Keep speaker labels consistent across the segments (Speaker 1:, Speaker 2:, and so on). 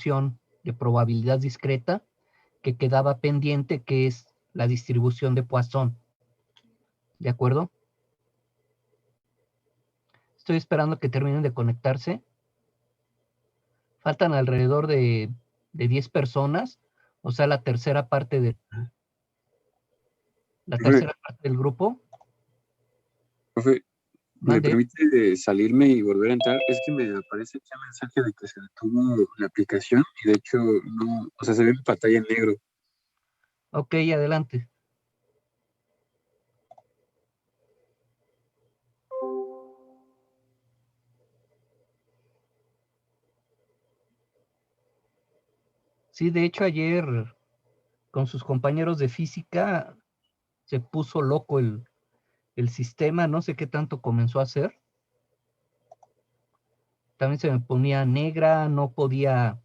Speaker 1: distribución de probabilidad discreta que quedaba pendiente, que es la distribución de Poisson. ¿De acuerdo? Estoy esperando que terminen de conectarse. Faltan alrededor de 10 personas, o sea, la tercera parte del grupo.
Speaker 2: Profe, ¿me
Speaker 1: Mande.
Speaker 2: permite salirme y volver a entrar? Es que me aparece aquí un mensaje de que se detuvo la aplicación y de hecho no, o sea, se ve mi pantalla en negro.
Speaker 1: Ok, adelante. Sí, de hecho ayer con sus compañeros de física se puso loco el sistema, no sé qué tanto comenzó a hacer. También se me ponía negra, no podía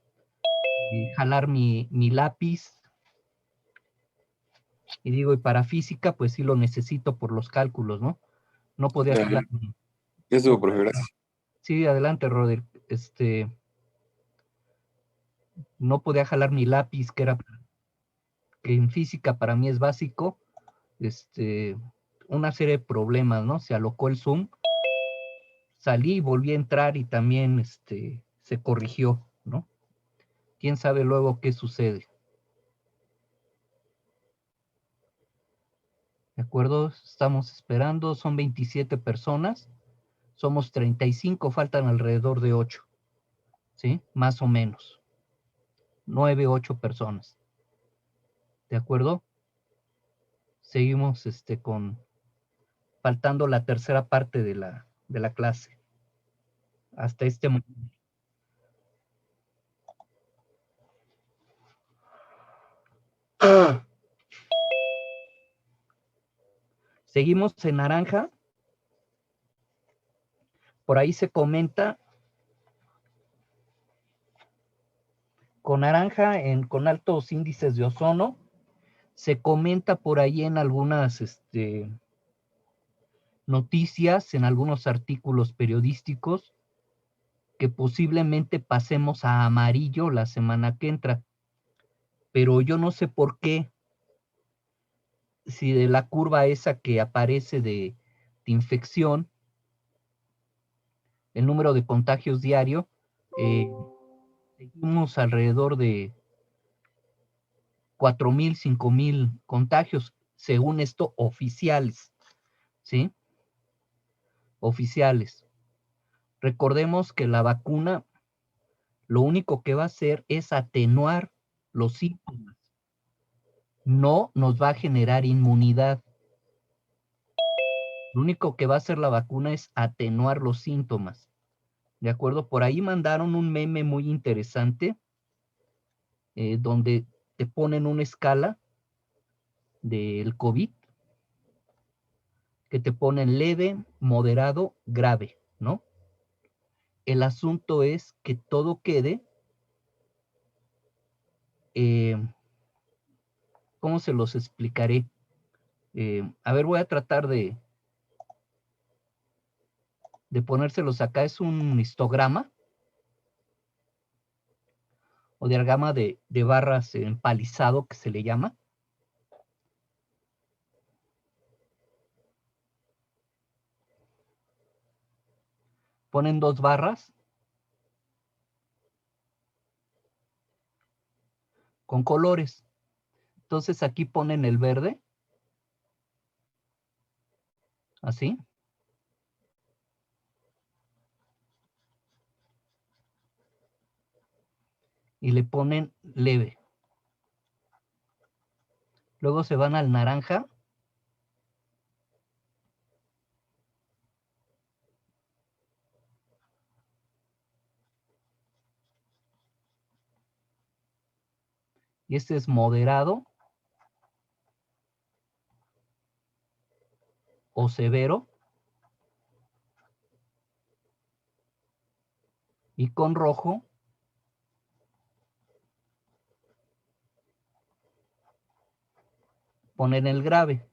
Speaker 1: jalar mi lápiz. Y digo, y para física, pues sí lo necesito por los cálculos, ¿no? No podía jalar.
Speaker 2: Ya estuvo, profe, gracias.
Speaker 1: Sí, adelante, Roder. No podía jalar mi lápiz, que en física para mí es básico. Una serie de problemas, ¿no? Se alocó el Zoom. Salí y volví a entrar y también se corrigió, ¿no? ¿Quién sabe luego qué sucede? ¿De acuerdo? Estamos esperando, son 27 personas, somos 35, faltan alrededor de 8, ¿sí? Más o menos. 9, 8 personas. ¿De acuerdo? Seguimos faltando la tercera parte de la clase. Hasta este momento. Seguimos en naranja. Por ahí se comenta con naranja con altos índices de ozono. Se comenta por ahí en algunas noticias, en algunos artículos periodísticos, que posiblemente pasemos a amarillo la semana que entra. Pero yo no sé por qué, si de la curva esa que aparece de infección, el número de contagios diario, seguimos alrededor de 4,000, 5,000 contagios, según esto, oficiales, ¿sí? Oficiales. Recordemos que la vacuna lo único que va a hacer es atenuar los síntomas. No nos va a generar inmunidad. Lo único que va a hacer la vacuna es atenuar los síntomas. ¿De acuerdo? Por ahí mandaron un meme muy interesante, donde te ponen una escala del COVID, que te ponen leve, moderado, grave, ¿no? El asunto es que todo quede, ¿cómo se los explicaré? A ver, voy a tratar de ponérselos acá. Es un histograma o diagrama de barras empalizado, que se le llama. Ponen dos barras con colores. Entonces aquí ponen el verde, así. Y le ponen leve. Luego se van al naranja. Y este es moderado o severo. Y con rojo ponen el grave,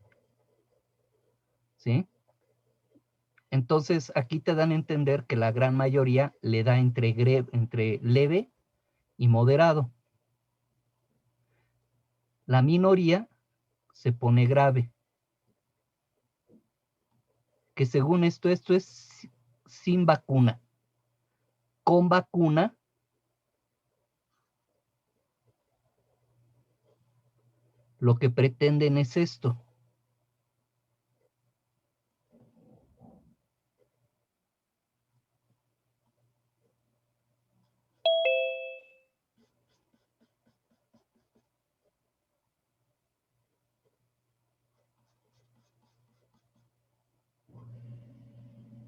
Speaker 1: ¿sí? Entonces aquí te dan a entender que la gran mayoría le da entre leve y moderado. La minoría se pone grave. Que según esto es sin vacuna. Con vacuna, lo que pretenden es esto.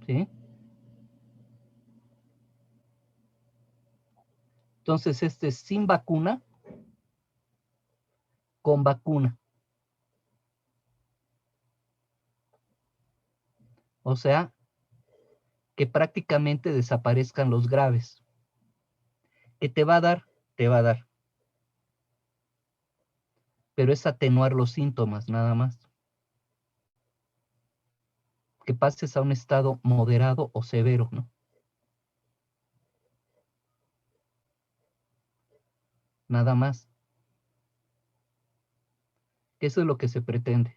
Speaker 1: ¿Sí? Entonces, este es sin vacuna, con vacuna. O sea, que prácticamente desaparezcan los graves. ¿Qué te va a dar? Te va a dar. Pero es atenuar los síntomas, nada más. Que pases a un estado moderado o severo, ¿no? Nada más. Eso es lo que se pretende.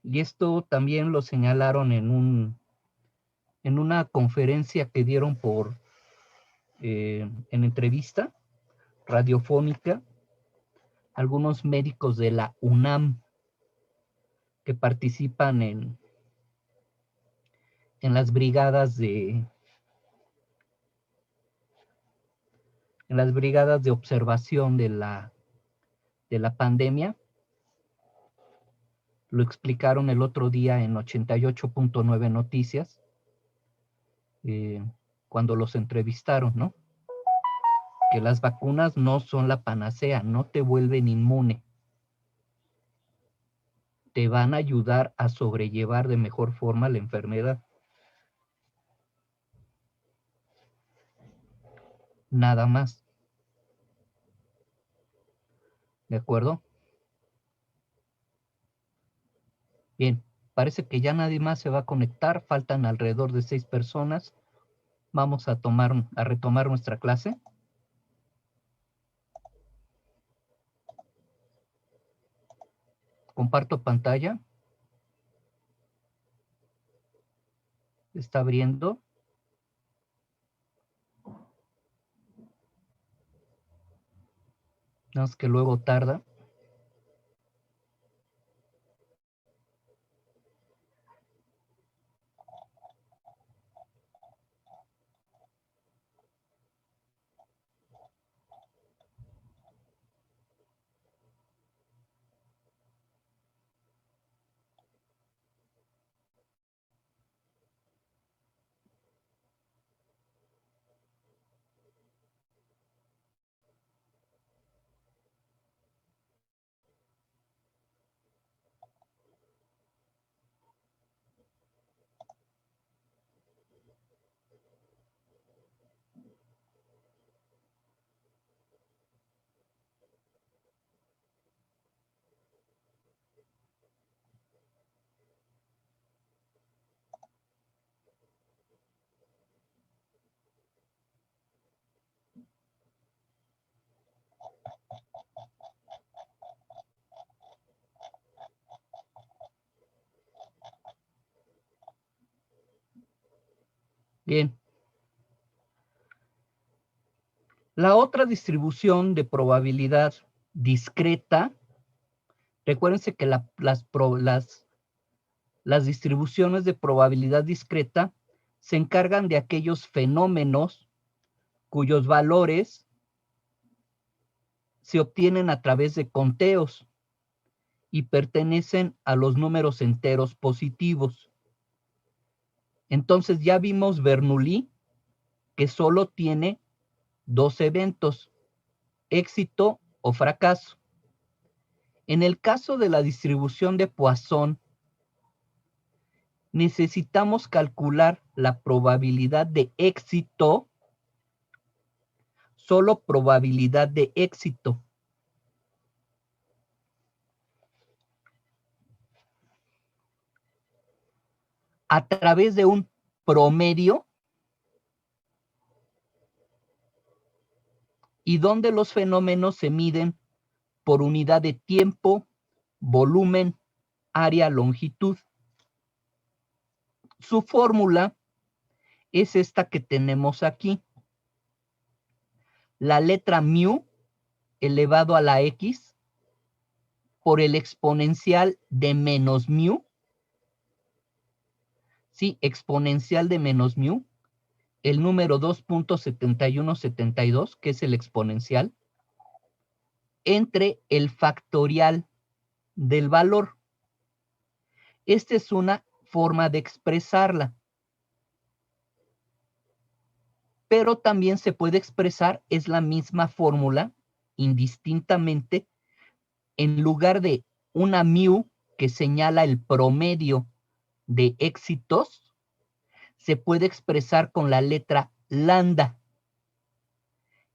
Speaker 1: Y esto también lo señalaron en una conferencia que dieron en entrevista radiofónica, algunos médicos de la UNAM que participan en las brigadas en las brigadas de observación de la pandemia. Lo explicaron el otro día en 88.9 Noticias, cuando los entrevistaron, ¿no? Que las vacunas no son la panacea, no te vuelven inmune. Te van a ayudar a sobrellevar de mejor forma la enfermedad. Nada más. ¿De acuerdo? Bien, parece que ya nadie más se va a conectar. Faltan alrededor de 6 personas. Vamos a retomar nuestra clase. Comparto pantalla. Está abriendo. Nada más que luego tarda. Bien. La otra distribución de probabilidad discreta, recuérdense que las distribuciones de probabilidad discreta se encargan de aquellos fenómenos cuyos valores se obtienen a través de conteos y pertenecen a los números enteros positivos. Entonces ya vimos Bernoulli, que solo tiene 2 eventos, éxito o fracaso. En el caso de la distribución de Poisson, necesitamos calcular la probabilidad de éxito, solo probabilidad de éxito. a través de un promedio y donde los fenómenos se miden por unidad de tiempo, volumen, área, longitud. Su fórmula es esta que tenemos aquí. La letra mu elevado a la x por el exponencial de menos mu. Sí, exponencial de menos mu. El número 2.7172, que es el exponencial, entre el factorial del valor. Esta es una forma de expresarla. Pero también se puede expresar, es la misma fórmula, indistintamente, en lugar de una mu que señala el promedio de éxitos, se puede expresar con la letra lambda.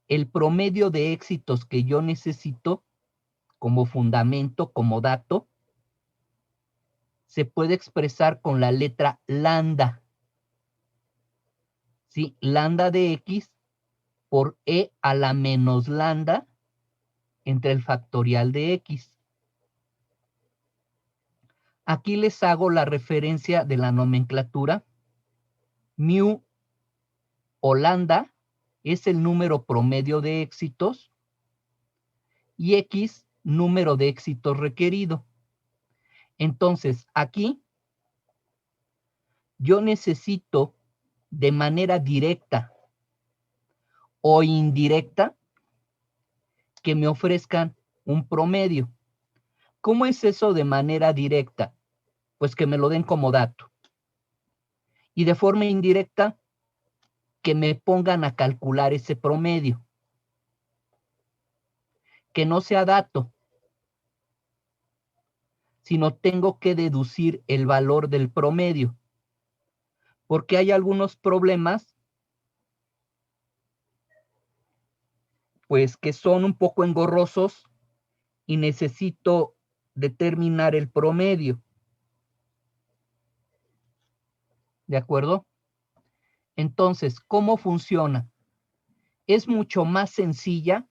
Speaker 1: El promedio de éxitos que yo necesito como fundamento, como dato, se puede expresar con la letra lambda. ¿Sí? Lambda de x por e a la menos lambda entre el factorial de x. Aquí les hago la referencia de la nomenclatura. Mu o lambda es el número promedio de éxitos y x número de éxitos requerido. Entonces, aquí yo necesito de manera directa o indirecta que me ofrezcan un promedio. ¿Cómo es eso de manera directa? Pues que me lo den como dato. Y de forma indirecta, que me pongan a calcular ese promedio. Que no sea dato, sino tengo que deducir el valor del promedio. Porque hay algunos problemas, pues que son un poco engorrosos y necesito determinar el promedio. ¿De acuerdo? Entonces, ¿cómo funciona? Es mucho más sencilla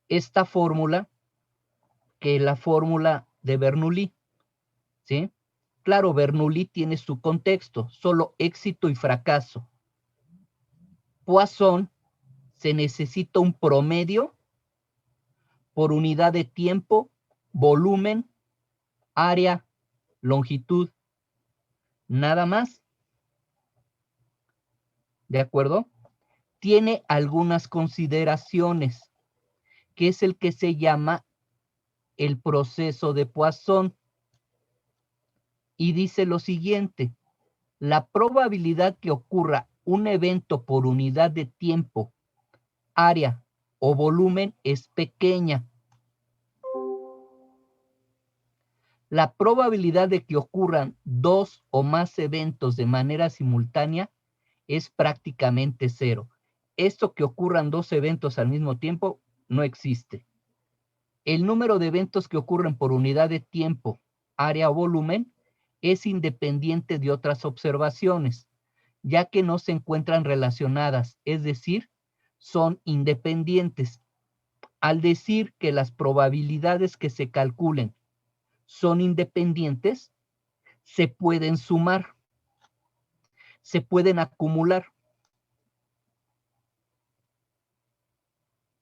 Speaker 1: esta fórmula que la fórmula de Bernoulli, ¿sí? Claro, Bernoulli tiene su contexto, solo éxito y fracaso. Poisson se necesita un promedio por unidad de tiempo, volumen, área, longitud, nada más. ¿De acuerdo? Tiene algunas consideraciones, que es el que se llama el proceso de Poisson. Y dice lo siguiente: la probabilidad que ocurra un evento por unidad de tiempo, área o volumen es pequeña. La probabilidad de que ocurran dos o más eventos de manera simultánea es prácticamente cero. Esto que ocurran dos eventos al mismo tiempo no existe. El número de eventos que ocurren por unidad de tiempo, área o volumen es independiente de otras observaciones, ya que no se encuentran relacionadas, es decir, son independientes. Al decir que las probabilidades que se calculen son independientes, se pueden sumar, se pueden acumular.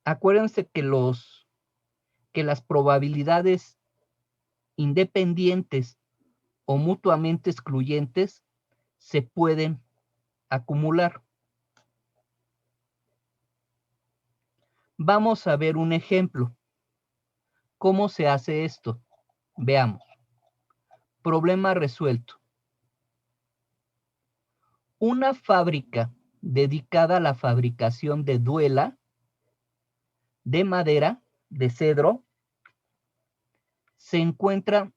Speaker 1: Acuérdense que las probabilidades independientes o mutuamente excluyentes se pueden acumular. Vamos a ver un ejemplo. ¿Cómo se hace esto? Veamos. Problema resuelto. Una fábrica dedicada a la fabricación de duela de madera, de cedro, se encuentra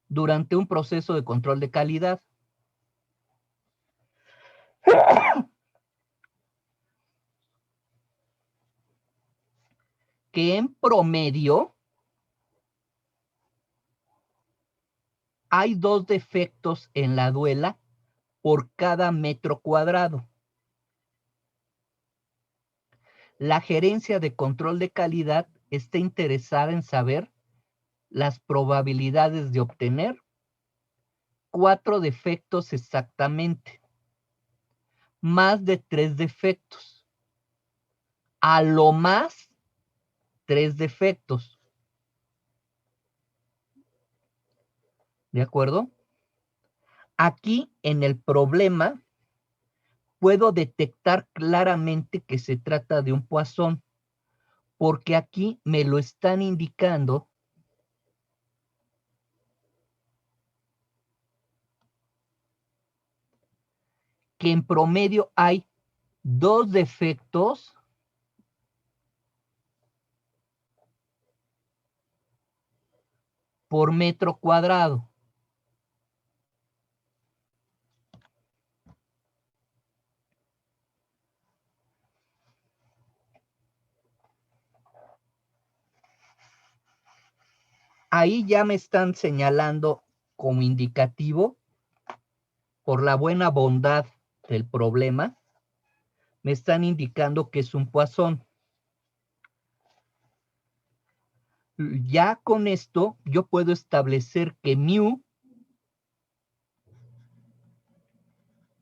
Speaker 1: durante un proceso de control de calidad. Que en promedio hay 2 defectos en la duela por cada metro cuadrado. La gerencia de control de calidad está interesada en saber las probabilidades de obtener 4 defectos exactamente, más de 3 defectos, a lo más 3 defectos. ¿De acuerdo? Aquí en el problema puedo detectar claramente que se trata de un Poisson, porque aquí me lo están indicando que en promedio hay 2 defectos por metro cuadrado. Ahí ya me están señalando como indicativo, por la buena bondad del problema, me están indicando que es un Poisson. Ya con esto yo puedo establecer que mu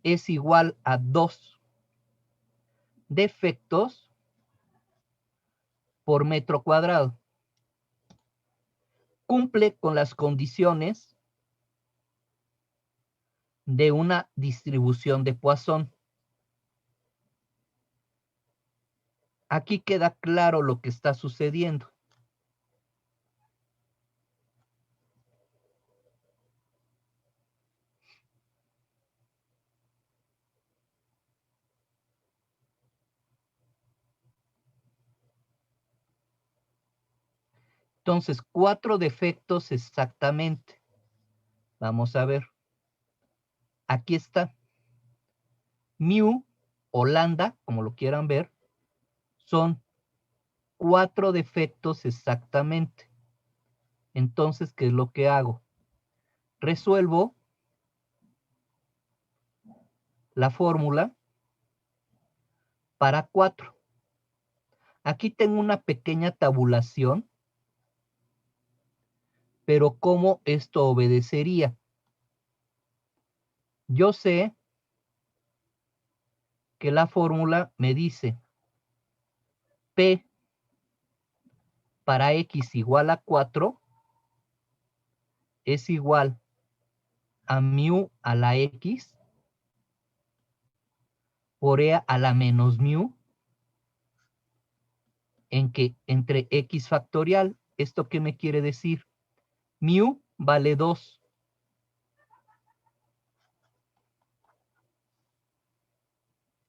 Speaker 1: es igual a 2 defectos por metro cuadrado. Cumple con las condiciones de una distribución de Poisson. Aquí queda claro lo que está sucediendo. Entonces, 4 defectos exactamente. Vamos a ver. Aquí está. Mu o lambda, como lo quieran ver, son 4 defectos exactamente. Entonces, ¿qué es lo que hago? Resuelvo la fórmula para 4. Aquí tengo una pequeña tabulación, pero ¿cómo esto obedecería? Yo sé que la fórmula me dice P para X igual a 4 es igual a mu a la X por E a la menos mu en que entre X factorial. ¿Esto qué me quiere decir? Mu vale 2.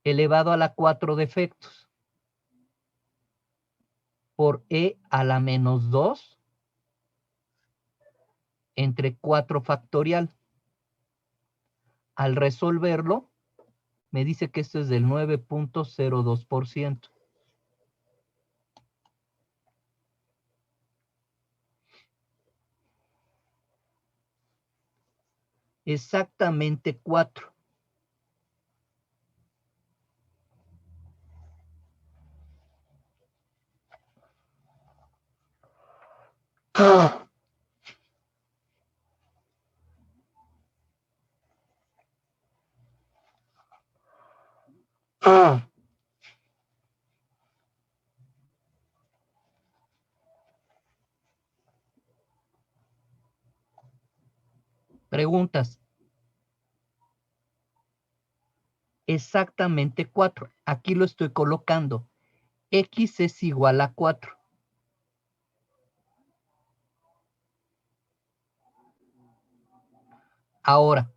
Speaker 1: Elevado a la 4 defectos por E a la menos 2 entre 4 factorial. Al resolverlo, me dice que esto es del 9.02%. Exactamente 4. Preguntas. Exactamente 4. Aquí lo estoy colocando. X es igual a 4. Ahora,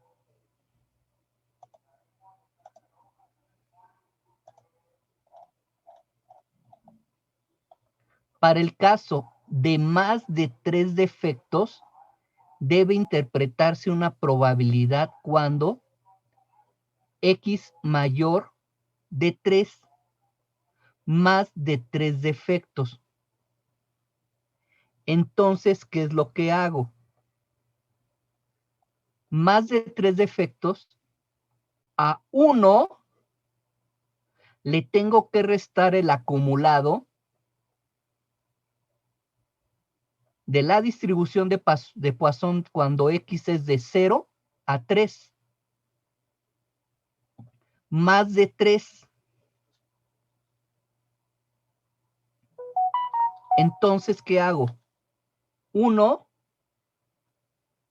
Speaker 1: para el caso de más de 3 defectos, debe interpretarse una probabilidad cuando X mayor de 3, más de 3 defectos. Entonces, ¿qué es lo que hago? más de 3 defectos, a 1 le tengo que restar el acumulado de la distribución de Poisson cuando X es de 0 a 3. Más de 3. Entonces, ¿qué hago? 1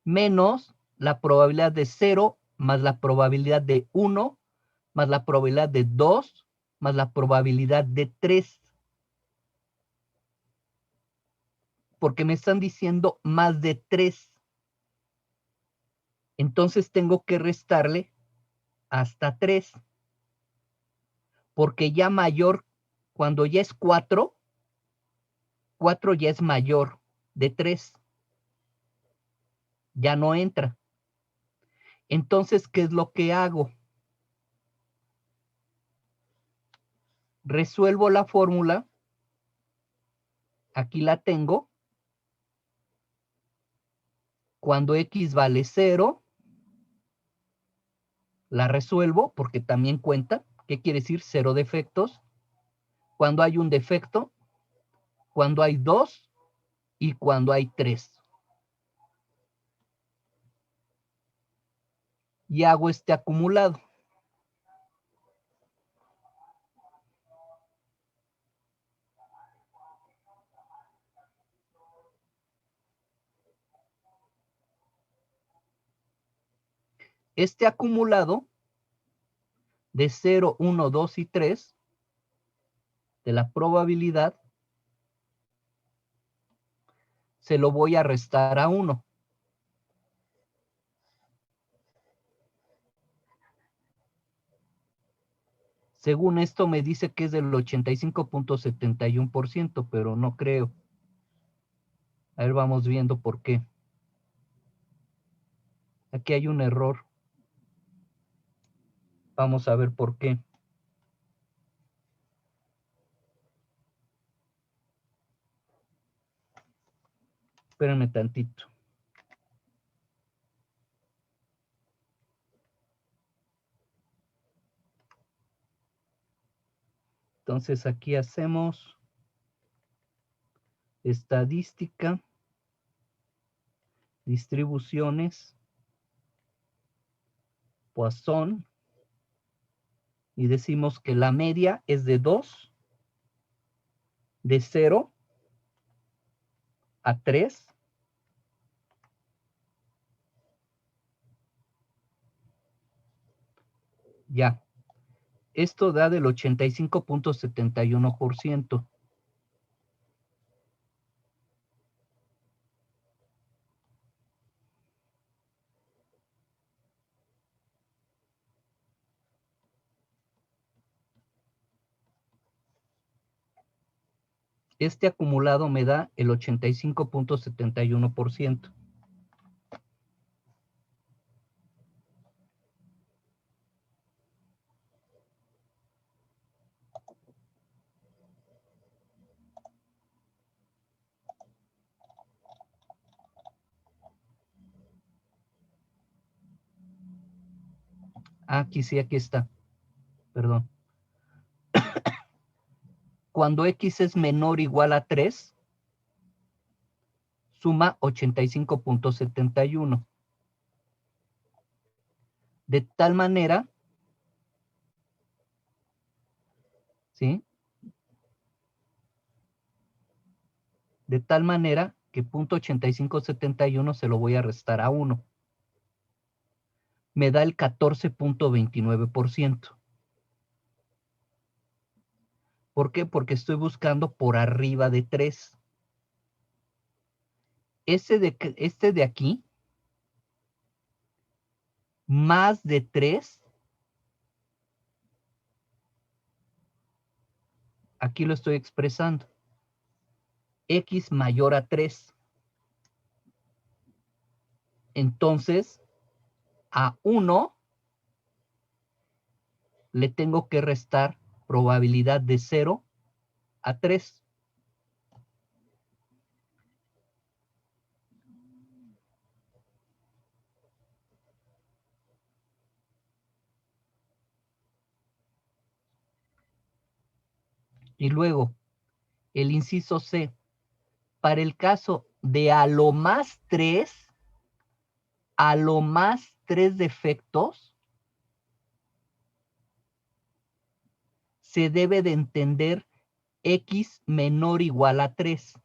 Speaker 1: menos la probabilidad de 0 más la probabilidad de 1 más la probabilidad de 2 más la probabilidad de 3. Porque me están diciendo más de 3. Entonces tengo que restarle hasta 3. Porque ya mayor, cuando ya es 4, 4 ya es mayor de 3. Ya no entra. Entonces, ¿qué es lo que hago? Resuelvo la fórmula. Aquí la tengo. Cuando X vale 0, la resuelvo porque también cuenta. ¿Qué quiere decir? 0 defectos. Cuando hay un defecto, cuando hay 2 y cuando hay 3. Y hago este acumulado. Este acumulado de 0, 1, 2 y 3 de la probabilidad se lo voy a restar a 1. Según esto me dice que es del 85.71%, pero no creo. A ver, vamos viendo por qué. Aquí hay un error. Vamos a ver por qué. Espérenme tantito. Entonces aquí hacemos estadística, distribuciones, Poisson, y decimos que la media es de 2, de 0 a 3. Ya. Esto da del 85.71%. Este acumulado me da el 85.71%. Aquí sí, aquí está. Perdón. Cuando X es menor o igual a 3, suma 85.71. De tal manera, ¿sí? De tal manera que .8571 se lo voy a restar a 1. Me da el 14.29%. ¿Por qué? Porque estoy buscando por arriba de 3. Este de aquí, más de 3, aquí lo estoy expresando. X mayor a 3. Entonces, a 1 le tengo que restar probabilidad de 0 a 3. Y luego, el inciso C, para el caso de a lo más 3 defectos, se debe de entender X menor o igual a 3.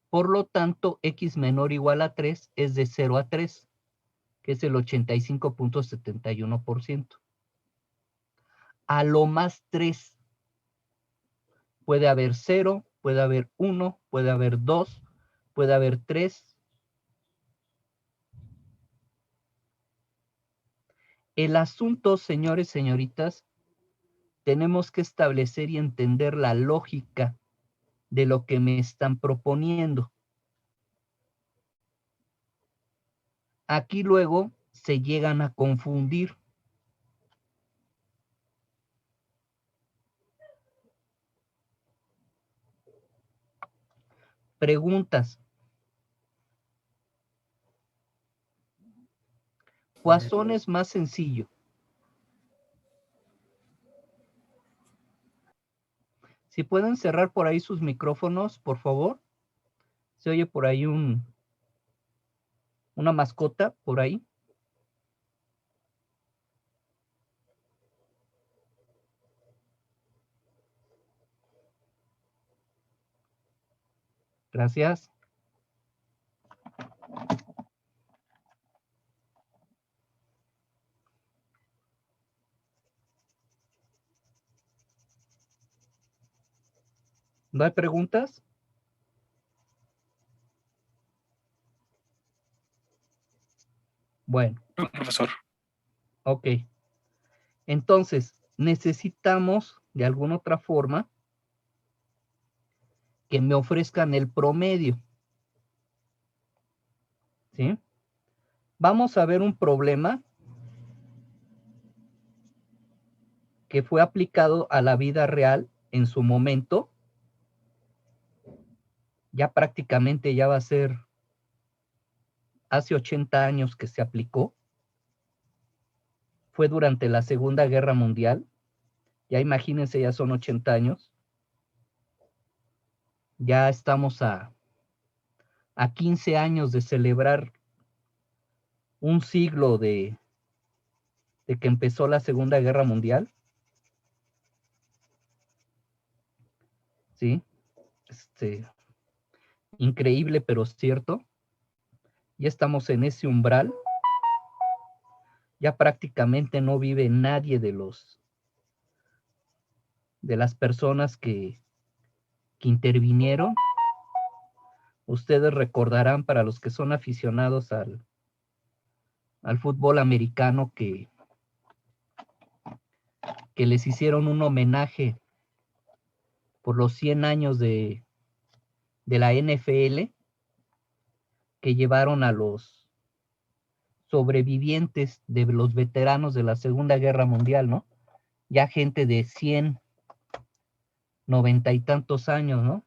Speaker 1: Por lo tanto, X menor o igual a 3 es de 0 a 3, que es el 85.71%. A lo más 3 puede haber 0, puede haber 1, puede haber 2, puede haber 3. El asunto, señores, señoritas, tenemos que establecer y entender la lógica de lo que me están proponiendo. Aquí luego se llegan a confundir. Preguntas. Poisson es más sencillo. Si pueden cerrar por ahí sus micrófonos, por favor. Se oye por ahí una mascota, por ahí. Gracias. ¿No hay preguntas? Bueno.
Speaker 3: No, profesor.
Speaker 1: Ok. Entonces, necesitamos de alguna otra forma que me ofrezcan el promedio. ¿Sí? Vamos a ver un problema que fue aplicado a la vida real en su momento. Ya prácticamente ya va a ser hace 80 años que se aplicó. Fue durante la Segunda Guerra Mundial. Ya imagínense, ya son 80 años. Ya estamos a 15 años de celebrar un siglo de que empezó la Segunda Guerra Mundial. ¿Sí? Increíble, pero cierto. Ya estamos en ese umbral. Ya prácticamente no vive nadie de las personas que intervinieron. Ustedes recordarán, para los que son aficionados al fútbol americano, que les hicieron un homenaje por los 100 años de la NFL, que llevaron a los sobrevivientes de los veteranos de la Segunda Guerra Mundial, ¿no? Ya gente de 100, 90 y tantos años, ¿no?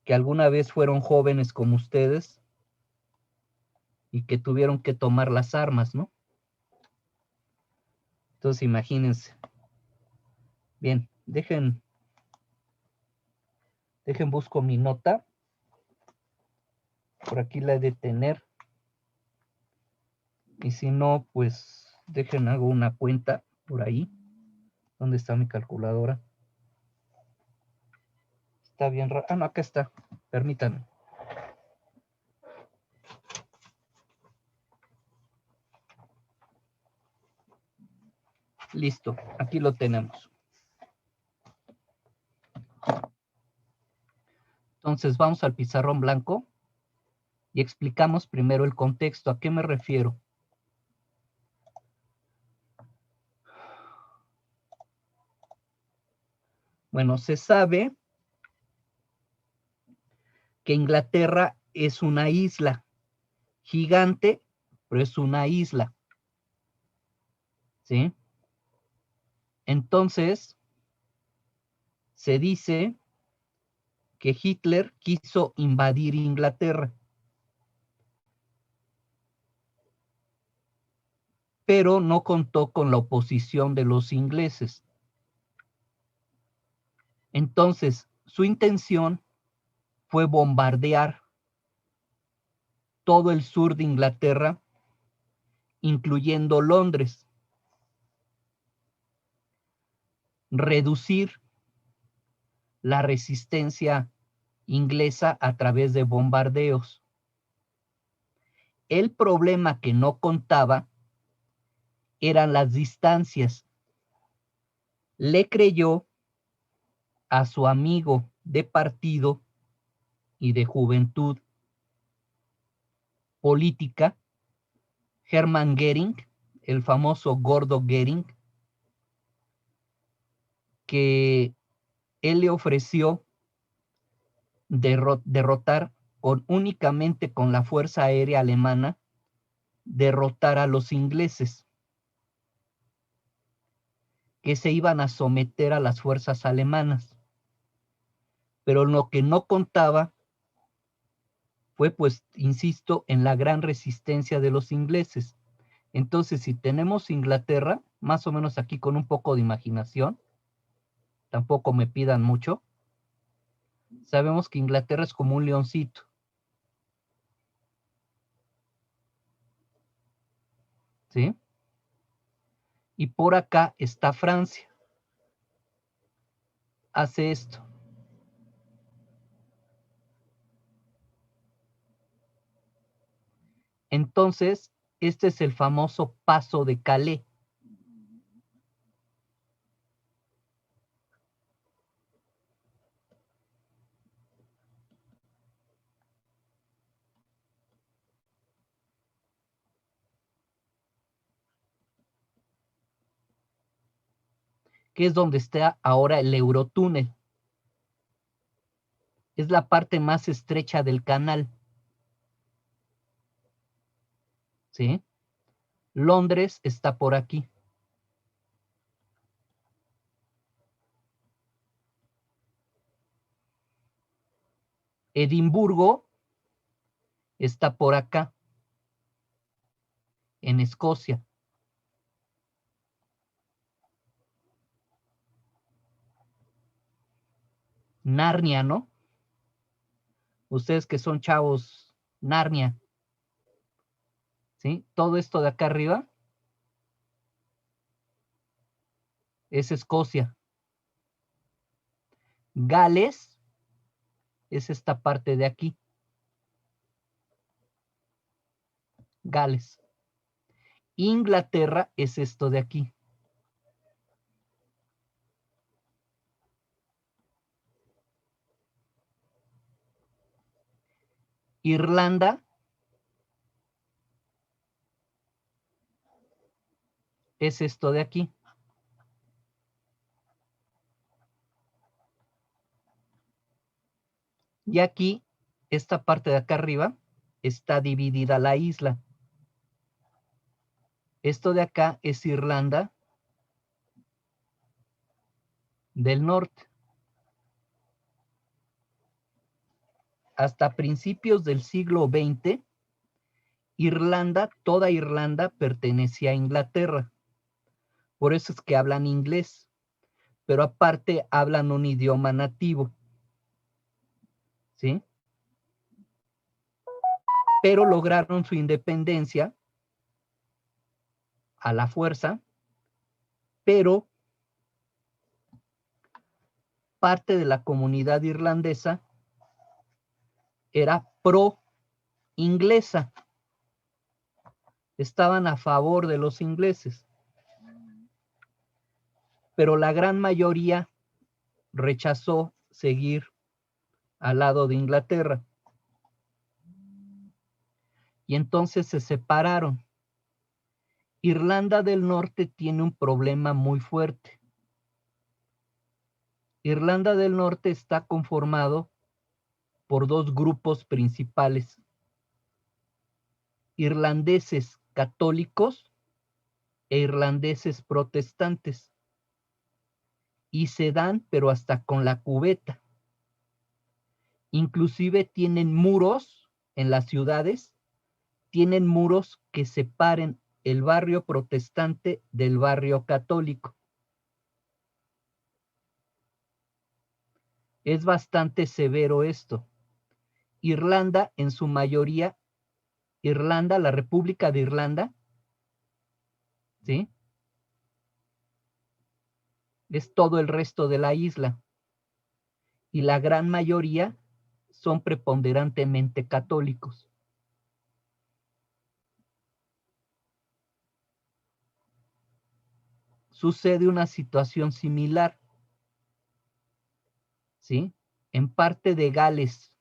Speaker 1: Que alguna vez fueron jóvenes como ustedes y que tuvieron que tomar las armas, ¿no? Entonces, imagínense. Bien, dejen busco mi nota. Por aquí la he de tener. Y si no, pues hago una cuenta por ahí. ¿Dónde está mi calculadora? Está bien raro. Ah, no, acá está. Permítanme. Listo, aquí lo tenemos. Entonces vamos al pizarrón blanco y explicamos primero el contexto. ¿A qué me refiero? Bueno, se sabe que Inglaterra es una isla gigante, pero es una isla. ¿Sí? Entonces, se dice que Hitler quiso invadir Inglaterra. pero no contó con la oposición de los ingleses. Entonces, su intención fue bombardear todo el sur de Inglaterra, incluyendo Londres, reducir la resistencia inglesa a través de bombardeos. El problema que no contaba eran las distancias. Le creyó a su amigo de partido y de juventud política, Hermann Göring, el famoso Gordo Göring, que él le ofreció derrotar únicamente con la Fuerza Aérea Alemana, derrotar a los ingleses, que se iban a someter a las fuerzas alemanas. Pero lo que no contaba fue, pues, insisto, en la gran resistencia de los ingleses. Entonces, si tenemos Inglaterra, más o menos aquí con un poco de imaginación, tampoco me pidan mucho, sabemos que Inglaterra es como un leoncito. ¿Sí? Y por acá está Francia. Hace esto. Entonces, este es el famoso Paso de Calais. Que es donde está ahora el Eurotúnel. Es la parte más estrecha del canal. ¿Sí? Londres está por aquí. Edimburgo está por acá, en Escocia. Narnia, ¿no? Ustedes que son chavos, Narnia. ¿Sí? Todo esto de acá arriba es Escocia. Gales es esta parte de aquí. Gales. Inglaterra es esto de aquí. Irlanda es esto de aquí. Y aquí, esta parte de acá arriba, está dividida la isla. Esto de acá es Irlanda del Norte. Hasta principios del siglo XX, Irlanda, toda Irlanda pertenecía a Inglaterra. Por eso es que hablan inglés, pero aparte hablan un idioma nativo. ¿Sí? Pero lograron su independencia a la fuerza, pero parte de la comunidad irlandesa era pro-inglesa. Estaban a favor de los ingleses. Pero la gran mayoría rechazó seguir al lado de Inglaterra. Y entonces se separaron. Irlanda del Norte tiene un problema muy fuerte. Irlanda del Norte está conformado por dos grupos principales: irlandeses católicos e irlandeses protestantes. Y se dan, pero hasta con la cubeta. Inclusive tienen muros en las ciudades, tienen muros que separen el barrio protestante del barrio católico. Es bastante severo esto. Irlanda, en su mayoría, Irlanda, la República de Irlanda, ¿sí? Es todo el resto de la isla. Y la gran mayoría son preponderantemente católicos. Sucede una situación similar, ¿sí? En parte de Gales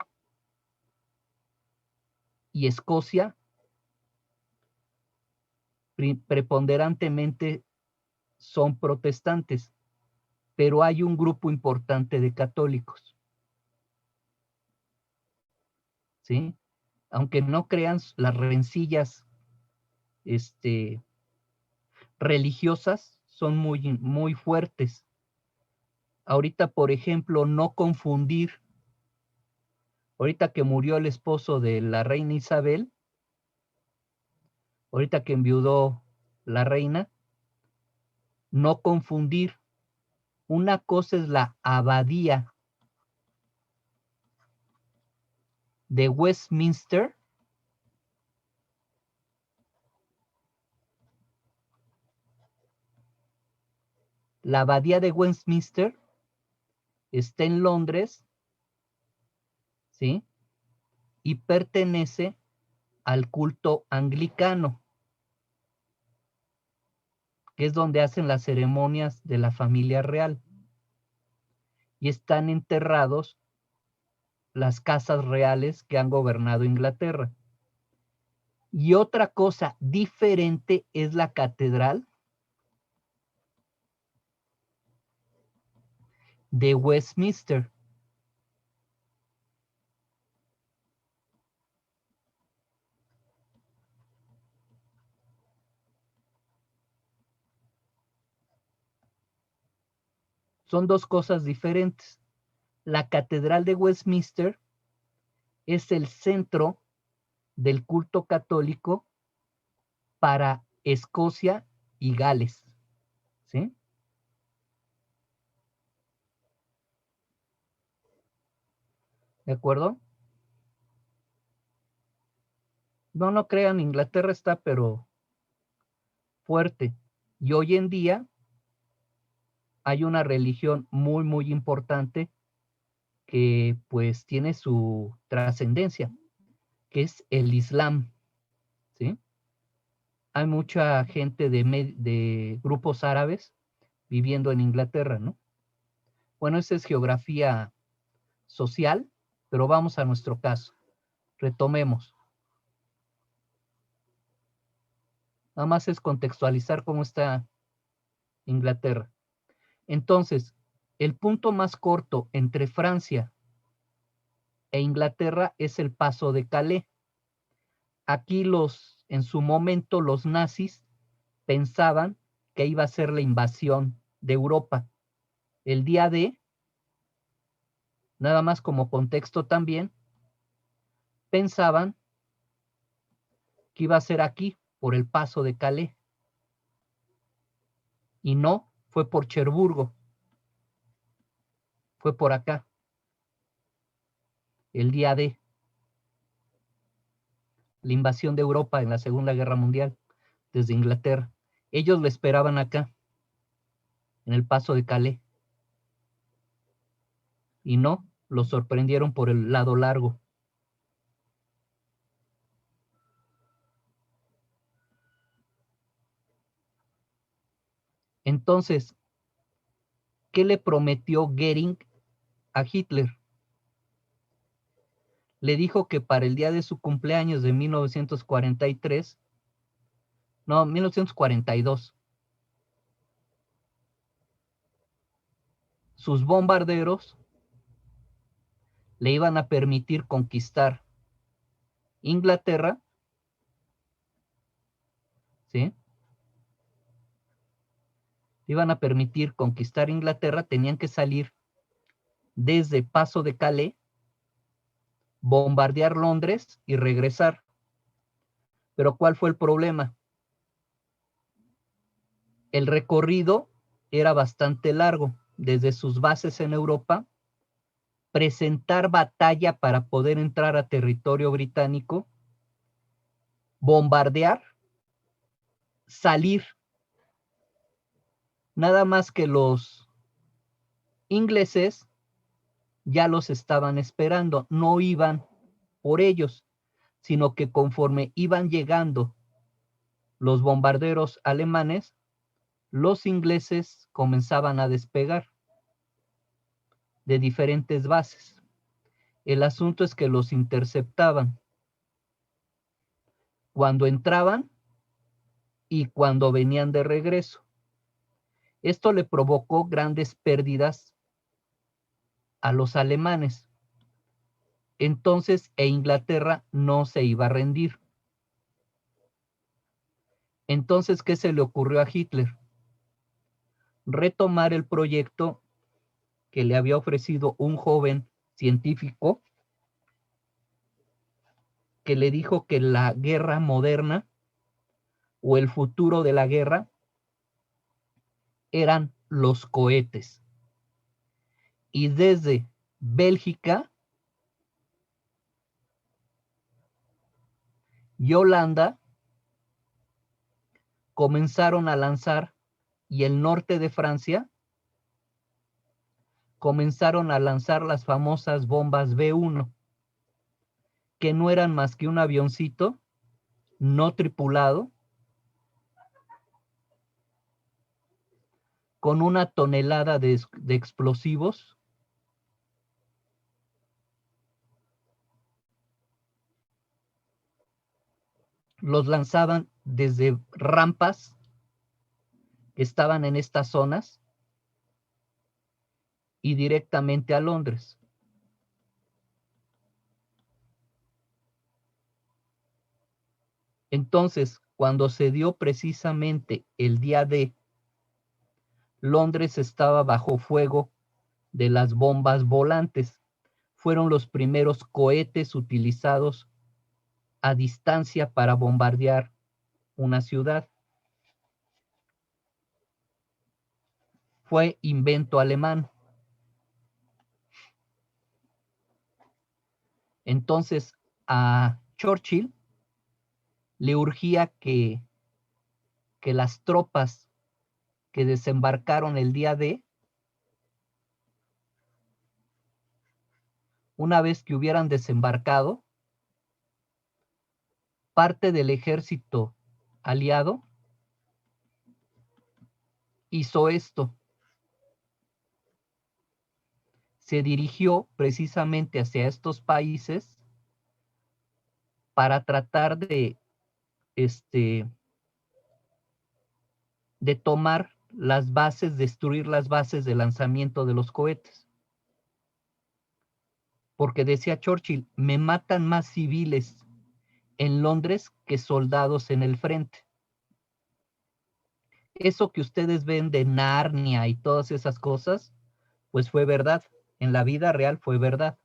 Speaker 1: y Escocia, preponderantemente son protestantes, pero hay un grupo importante de católicos, ¿sí? Aunque no crean, las rencillas religiosas son muy fuertes. Ahorita, por ejemplo, no confundir, ahorita que murió el esposo de la reina Isabel, ahorita que enviudó la reina, no confundir. Una cosa es la abadía de Westminster, la abadía de Westminster está en Londres, ¿sí? Y pertenece al culto anglicano, que es donde hacen las ceremonias de la familia real. Y están enterrados las casas reales que han gobernado Inglaterra. Y otra cosa diferente es la catedral de Westminster. Son dos cosas diferentes. La catedral de Westminster es el centro del culto católico para Escocia y Gales, ¿sí? ¿De acuerdo? No crean, Inglaterra está pero fuerte. Y hoy en día hay una religión muy importante que pues tiene su trascendencia, que es el Islam, ¿sí? Hay mucha gente de grupos árabes viviendo en Inglaterra, ¿no? Bueno, esa es geografía social, pero vamos a nuestro caso. Retomemos. Nada más es contextualizar cómo está Inglaterra. Entonces, el punto más corto entre Francia e Inglaterra es el Paso de Calais. Aquí en su momento, los nazis pensaban que iba a ser la invasión de Europa. El día D, nada más como contexto también, pensaban que iba a ser aquí, por el Paso de Calais. Y no, fue por Cherburgo. Fue por acá. El día D. La invasión de Europa en la Segunda Guerra Mundial, desde Inglaterra. Ellos lo esperaban acá, en el Paso de Calais. Y no, lo sorprendieron por el lado largo. Entonces, ¿qué le prometió Goering a Hitler? Le dijo que para el día de su cumpleaños de 1942, sus bombarderos le iban a permitir conquistar Inglaterra, ¿sí? Iban a permitir conquistar Inglaterra, tenían que salir desde Paso de Calais, bombardear Londres y regresar. Pero ¿cuál fue el problema? El recorrido era bastante largo, desde sus bases en Europa, presentar batalla para poder entrar a territorio británico, bombardear, salir. Nada más que los ingleses ya los estaban esperando, no iban por ellos, sino que conforme iban llegando los bombarderos alemanes, los ingleses comenzaban a despegar de diferentes bases. El asunto es que los interceptaban cuando entraban y cuando venían de regreso. Esto le provocó grandes pérdidas a los alemanes. Entonces, Inglaterra no se iba a rendir. Entonces, ¿qué se le ocurrió a Hitler? Retomar el proyecto que le había ofrecido un joven científico que le dijo que la guerra moderna o el futuro de la guerra eran los cohetes. Y desde Bélgica y Holanda comenzaron a lanzar, y el norte de Francia comenzaron a lanzar las famosas bombas B1, que no eran más que un avioncito no tripulado con una tonelada de explosivos los lanzaban desde rampas que estaban en estas zonas y directamente a Londres. Entonces, cuando se dio precisamente el día D, Londres estaba bajo fuego de las bombas volantes. Fueron los primeros cohetes utilizados a distancia para bombardear una ciudad. Fue invento alemán. Entonces, a Churchill le urgía que las tropas que desembarcaron el día D, una vez que hubieran desembarcado, parte del ejército aliado hizo esto. Se dirigió precisamente hacia estos países para tratar de tomar las bases, destruir las bases de lanzamiento de los cohetes. Porque decía Churchill, me matan más civiles en Londres que soldados en el frente. Eso que ustedes ven de Narnia y todas esas cosas, pues fue verdad. En la vida real fue verdad.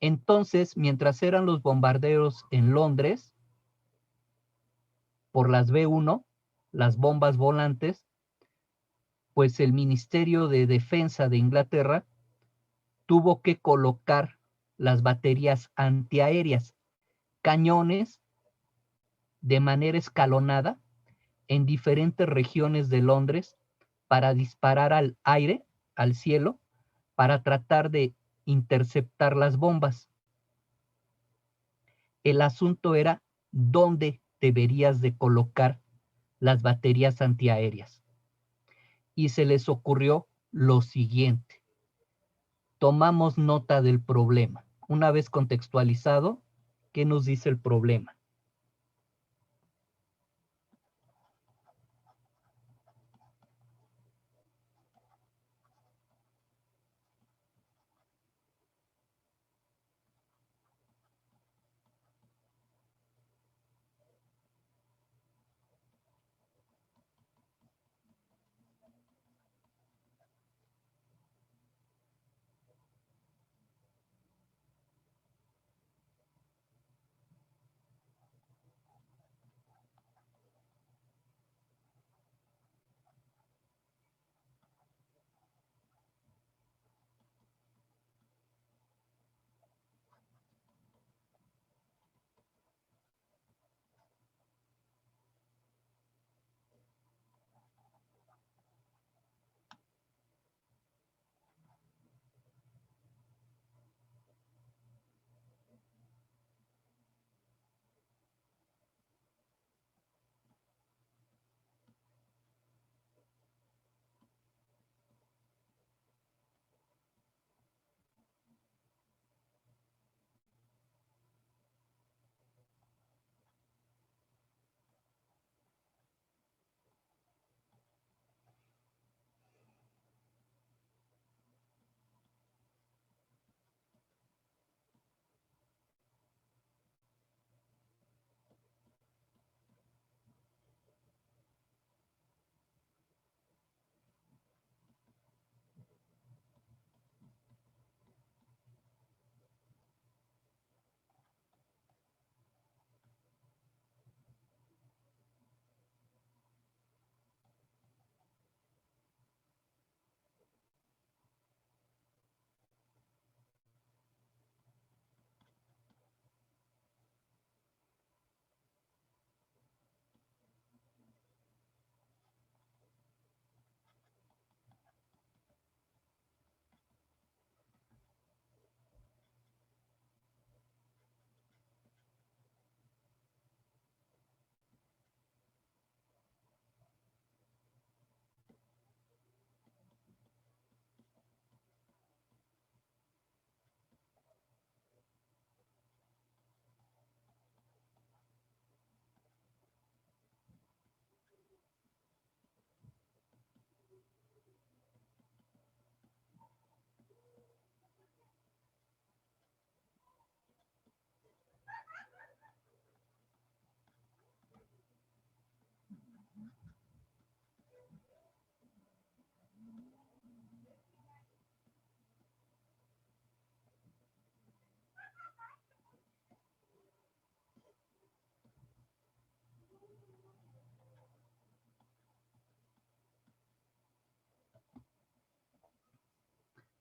Speaker 1: Entonces, mientras eran los bombarderos en Londres, por las B1, las bombas volantes, pues el Ministerio de Defensa de Inglaterra tuvo que colocar las baterías antiaéreas, cañones de manera escalonada en diferentes regiones de Londres para disparar al aire, al cielo, para tratar de interceptar las bombas. El asunto era dónde deberías de colocar las baterías antiaéreas. Y se les ocurrió lo siguiente. Tomamos nota del problema. Una vez contextualizado, ¿qué nos dice el problema?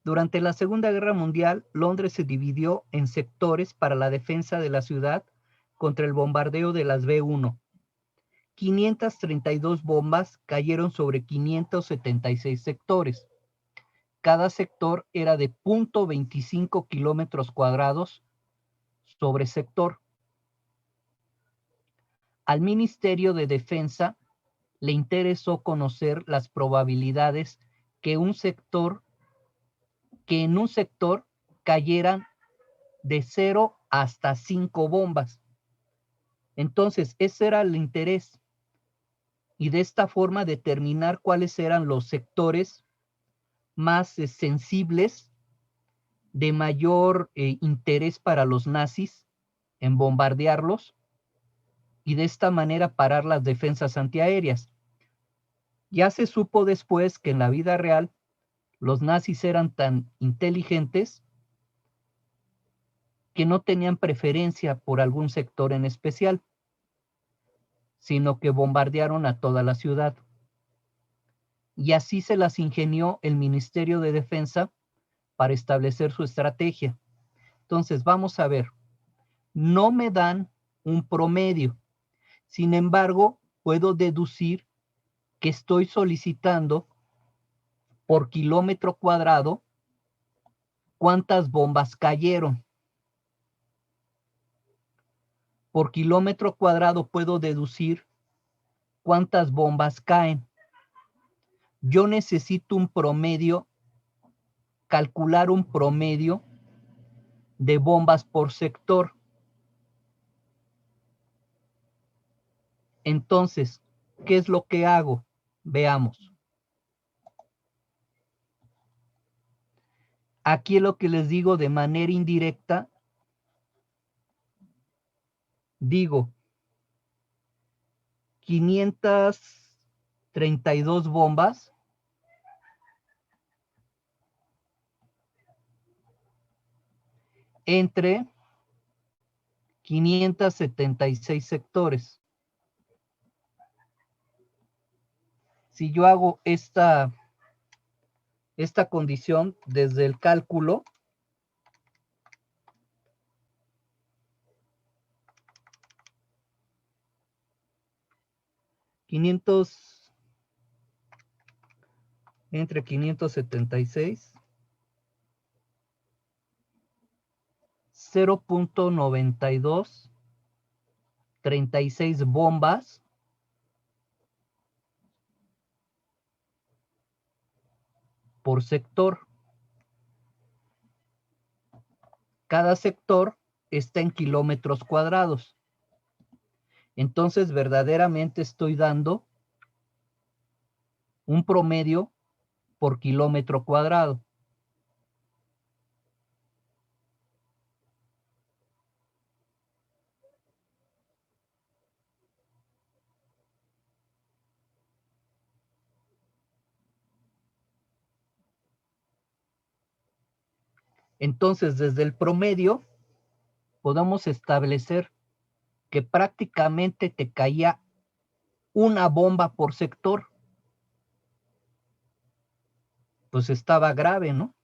Speaker 1: Durante la Segunda Guerra Mundial, Londres se dividió en sectores para la defensa de la ciudad contra el bombardeo de las B-1. 532 bombas cayeron sobre 576 sectores. Cada sector era de 0.25 kilómetros cuadrados sobre sector. Al Ministerio de Defensa le interesó conocer las probabilidades que en un sector cayeran de 0 hasta 5 bombas. Entonces, ese era el interés. Y de esta forma determinar cuáles eran los sectores más sensibles, de mayor interés para los nazis en bombardearlos, y de esta manera parar las defensas antiaéreas. Ya se supo después que en la vida real los nazis eran tan inteligentes que no tenían preferencia por algún sector en especial, sino que bombardearon a toda la ciudad. Y así se las ingenió el Ministerio de Defensa para establecer su estrategia. Entonces, vamos a ver, no me dan un promedio. Sin embargo, puedo deducir que estoy solicitando por kilómetro cuadrado cuántas bombas cayeron. Por kilómetro cuadrado puedo deducir cuántas bombas caen. Yo necesito un promedio, calcular un promedio de bombas por sector. Entonces, ¿qué es lo que hago? Veamos. Aquí es lo que les digo de manera indirecta. Digo, 532 bombas entre 576 sectores. Si yo hago esta condición desde el cálculo, entre 576, 0.92, 36 bombas por sector. Cada sector está en kilómetros cuadrados. Entonces, verdaderamente estoy dando un promedio por kilómetro cuadrado. Entonces, desde el promedio, podemos establecer que prácticamente te caía una bomba por sector. Pues estaba grave, ¿no?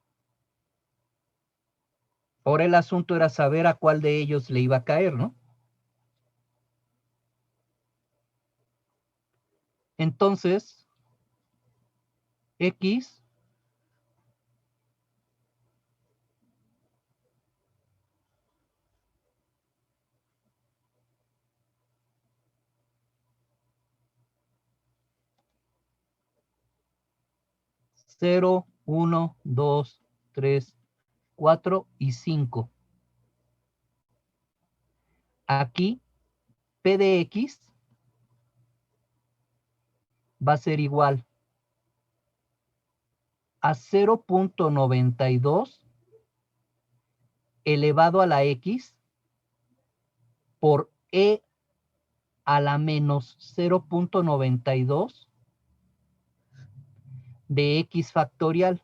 Speaker 1: Ahora el asunto era saber a cuál de ellos le iba a caer, ¿no? Entonces, X cero, 1, 2, 3, 4 y 5. Aquí, P de X va a ser igual a 0.92 elevado a la X por E a la menos 0.92 de X factorial.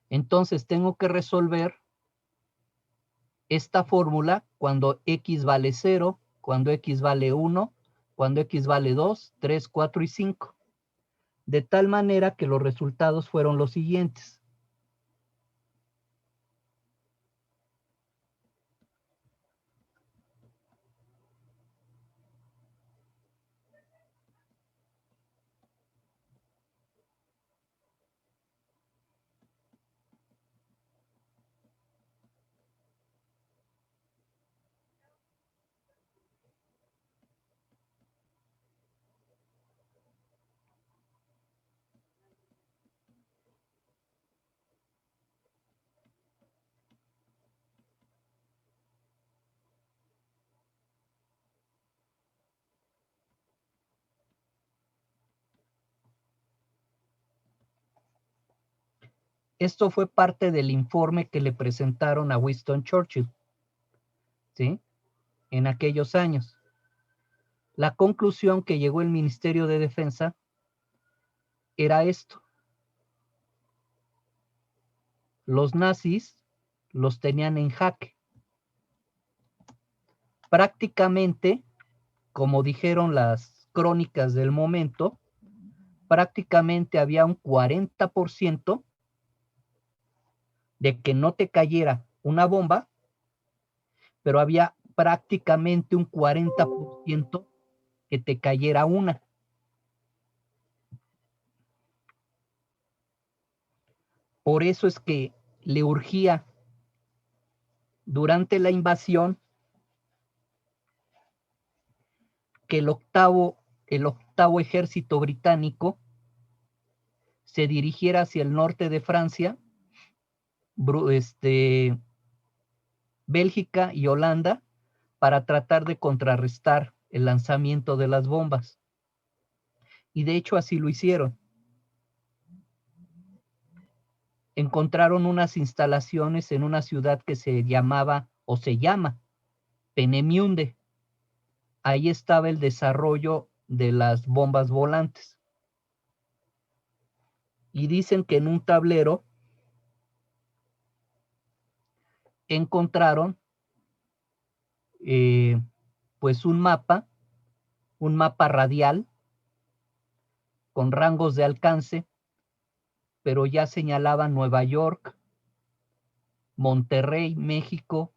Speaker 1: Entonces tengo que resolver esta fórmula cuando X vale 0, cuando X vale 1 cuando X vale 2, 3, 4 y 5. De tal manera que los resultados fueron los siguientes. Esto fue parte del informe que le presentaron a Winston Churchill, ¿sí? En aquellos años. La conclusión que llegó el Ministerio de Defensa era esto. Los nazis los tenían en jaque. Prácticamente, como dijeron las crónicas del momento, prácticamente había un 40% de que no te cayera una bomba, pero había prácticamente un 40% que te cayera una. Por eso es que le urgía durante la invasión que el octavo ejército británico se dirigiera hacia el norte de Francia, Bélgica y Holanda, para tratar de contrarrestar el lanzamiento de las bombas. Y de hecho así lo hicieron. Encontraron unas instalaciones en una ciudad que se llamaba o se llama Peenemünde. Ahí estaba el desarrollo de las bombas volantes. Y dicen que en un tablero encontraron pues un mapa radial con rangos de alcance, pero ya señalaba Nueva York, Monterrey, México,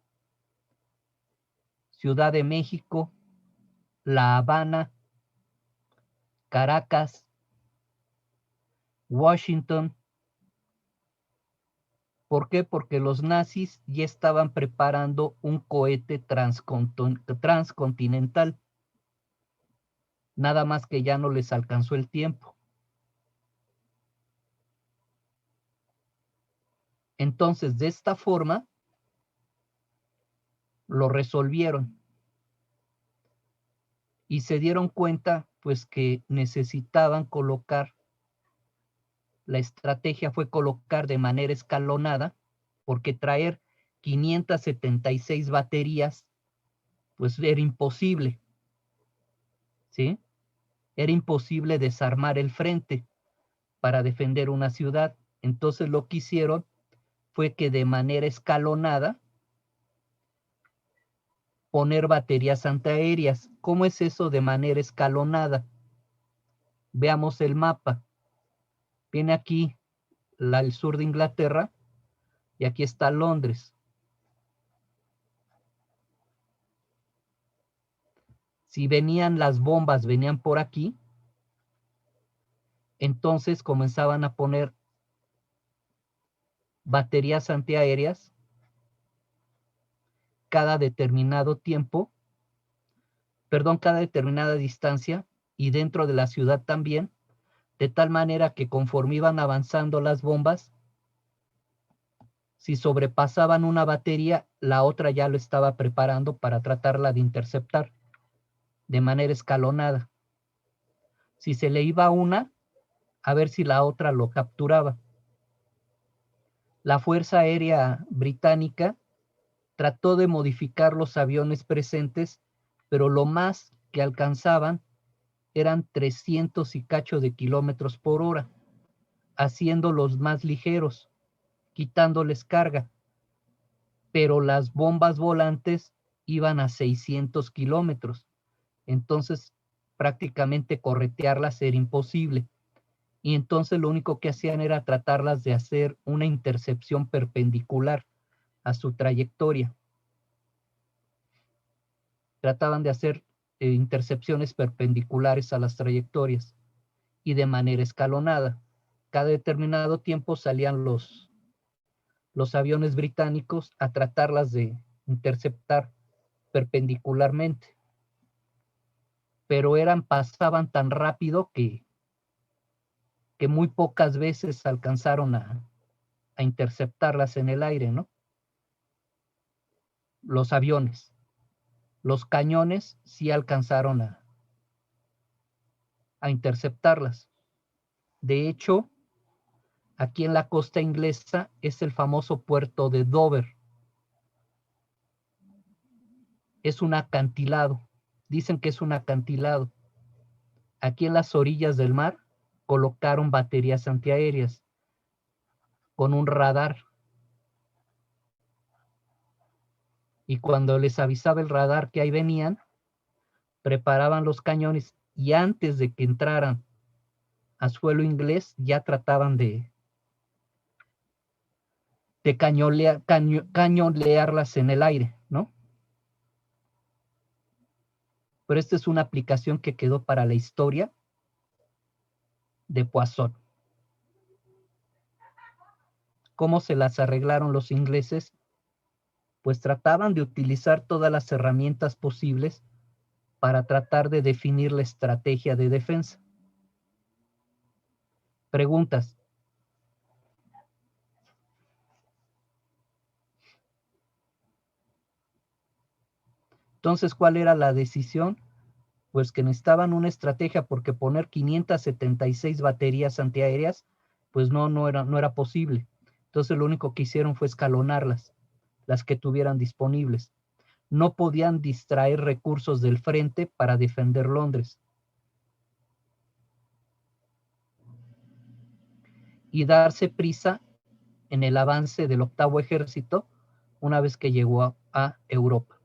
Speaker 1: Ciudad de México, La Habana, Caracas, Washington. ¿Por qué? Porque los nazis ya estaban preparando un cohete transcontinental. Nada más que ya no les alcanzó el tiempo. Entonces, de esta forma, lo resolvieron. Y se dieron cuenta, pues, que necesitaban colocar, la estrategia fue colocar de manera escalonada, porque traer 576 baterías, pues era imposible, ¿sí? Era imposible desarmar el frente para defender una ciudad. Entonces lo que hicieron fue que de manera escalonada poner baterías antiaéreas. ¿Cómo es eso de manera escalonada? Veamos el mapa. Viene aquí el sur de Inglaterra y aquí está Londres. Si venían las bombas, venían por aquí, entonces comenzaban a poner baterías antiaéreas cada determinado tiempo, cada determinada distancia y dentro de la ciudad también, de tal manera que conforme iban avanzando las bombas, si sobrepasaban una batería, la otra ya lo estaba preparando para tratarla de interceptar de manera escalonada. Si se le iba una, a ver si la otra lo capturaba. La Fuerza Aérea Británica trató de modificar los aviones presentes, pero lo más que alcanzaban eran 300 y cacho de kilómetros por hora, haciéndolos más ligeros, quitándoles carga. Pero las bombas volantes iban a 600 kilómetros. Entonces, prácticamente corretearlas era imposible. Y entonces lo único que hacían era tratarlas de hacer una intercepción perpendicular a su trayectoria. Trataban de hacer intercepciones perpendiculares a las trayectorias y de manera escalonada. Cada determinado tiempo salían los aviones británicos a tratarlas de interceptar perpendicularmente, pero pasaban tan rápido que muy pocas veces alcanzaron a interceptarlas en el aire, ¿no? Los aviones. Los cañones sí alcanzaron a interceptarlas. De hecho, aquí en la costa inglesa es el famoso puerto de Dover. Es un acantilado. Dicen que es un acantilado. Aquí en las orillas del mar colocaron baterías antiaéreas con un radar. Y cuando les avisaba el radar que ahí venían, preparaban los cañones y antes de que entraran a suelo inglés ya trataban de cañonearlas en el aire, ¿no? Pero esta es una aplicación que quedó para la historia de Poisson. ¿Cómo se las arreglaron los ingleses? Pues trataban de utilizar todas las herramientas posibles para tratar de definir la estrategia de defensa. Preguntas. Entonces, ¿cuál era la decisión? Pues que necesitaban una estrategia porque poner 576 baterías antiaéreas, pues no era posible. Entonces lo único que hicieron fue escalonarlas, las que tuvieran disponibles. No podían distraer recursos del frente para defender Londres. Y darse prisa en el avance del octavo ejército una vez que llegó a Europa.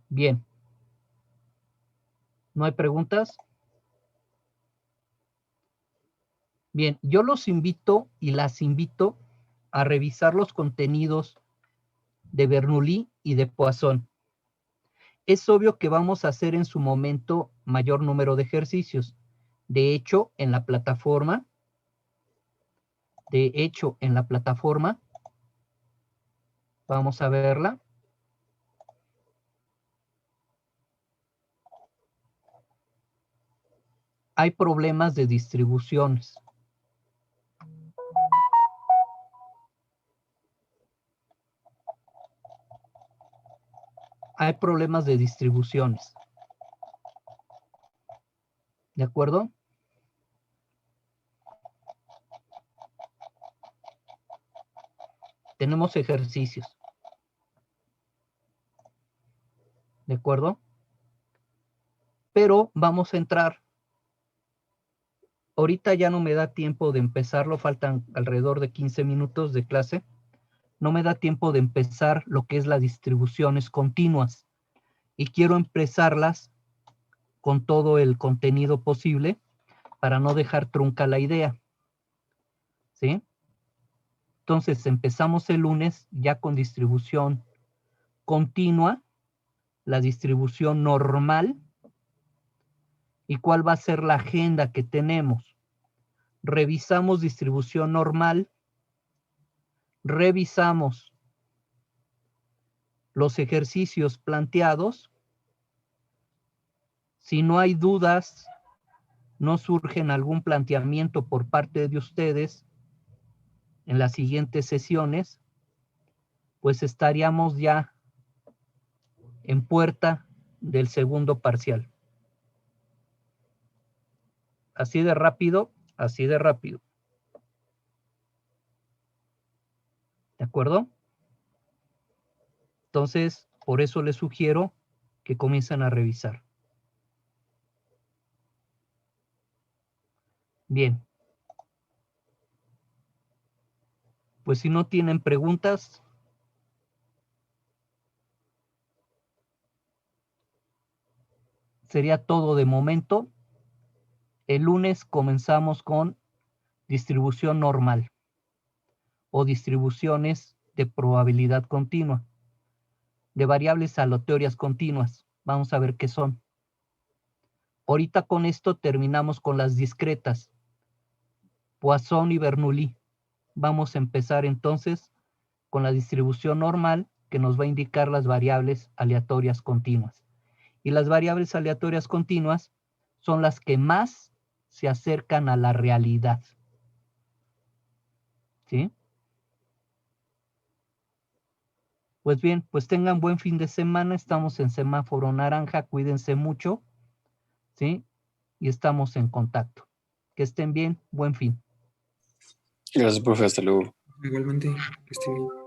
Speaker 1: Bien. ¿No hay preguntas? Bien, yo los invito y las invito a revisar los contenidos de Bernoulli y de Poisson. Es obvio que vamos a hacer en su momento mayor número de ejercicios. De hecho, en la plataforma, vamos a verla. Hay problemas de distribuciones. Hay problemas de distribuciones. ¿De acuerdo? Tenemos ejercicios. ¿De acuerdo? Pero vamos a entrar. Ahorita ya no me da tiempo de empezarlo, faltan alrededor de 15 minutos de clase. No me da tiempo de empezar lo que es las distribuciones continuas. Y quiero empezarlas con todo el contenido posible para no dejar trunca la idea. ¿Sí? Entonces empezamos el lunes ya con distribución continua, la distribución normal. ¿Y cuál va a ser la agenda que tenemos? Revisamos distribución normal, revisamos los ejercicios planteados. Si no hay dudas, no surgen algún planteamiento por parte de ustedes en las siguientes sesiones, pues estaríamos ya en puerta del segundo parcial. Así de rápido, así de rápido. ¿De acuerdo? Entonces, por eso les sugiero que comiencen a revisar. Bien. Pues si no tienen preguntas, sería todo de momento. El lunes comenzamos con distribución normal o distribuciones de probabilidad continua, de variables aleatorias continuas. Vamos a ver qué son. Ahorita con esto terminamos con las discretas, Poisson y Bernoulli. Vamos a empezar entonces con la distribución normal, que nos va a indicar las variables aleatorias continuas. Y las variables aleatorias continuas son las que más se acercan a la realidad. ¿Sí? Pues bien, pues tengan buen fin de semana. Estamos en semáforo naranja. Cuídense mucho. ¿Sí? Y estamos en contacto. Que estén bien. Buen fin.
Speaker 2: Gracias, profe. Hasta luego.
Speaker 3: Igualmente, que esté bien.